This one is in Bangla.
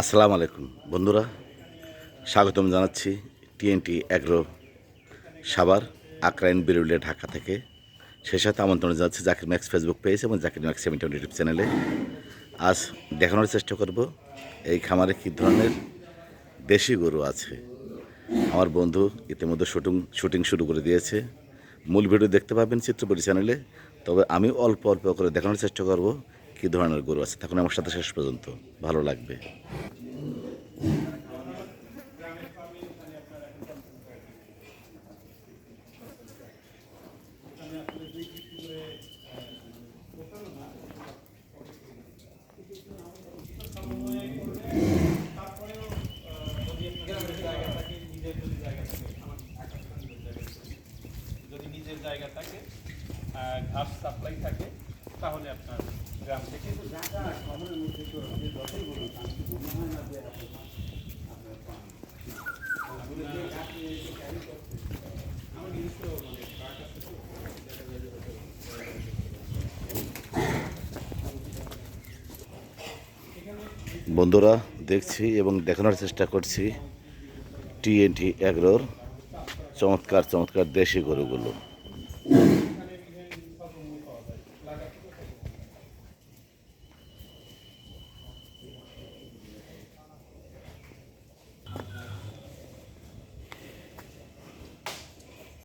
আসসালামু আলাইকুম বন্ধুরা, স্বাগতম জানাচ্ছি টিএনটি অ্যাগ্রো সাভার আক্রাইন বিরুলিয়া ঢাকা থেকে। সেই সাথে আমন্ত্রণ জানাচ্ছি জাকির ম্যাক্স ফেসবুক পেজ এবং জাকির ম্যাক্স 71 ইউটিউব চ্যানেলে। আজ দেখানোর চেষ্টা করব এই খামারে কী ধরনের দেশি গরু আছে। আমার বন্ধু ইতিমধ্যে শুটিং শুরু করে দিয়েছে। মূল ভিডিও দেখতে পাবেন চিত্রপরি চ্যানেলে, তবে আমি অল্প অল্প করে দেখানোর চেষ্টা করব কী ধরনের গরু আছে। তখন আমার সাথে শেষ পর্যন্ত ভালো লাগবে। যদি নিজের জায়গা থাকে, ঘাস সাপ্লাই থাকে, তাহলে আপনার গ্রাম থেকে বন্ধুরা, দেখছি এবং দেখানোর চেষ্টা করছি টিএনটি অ্যাগ্রোর চমৎকার চমৎকার দেশি গরুগুলো।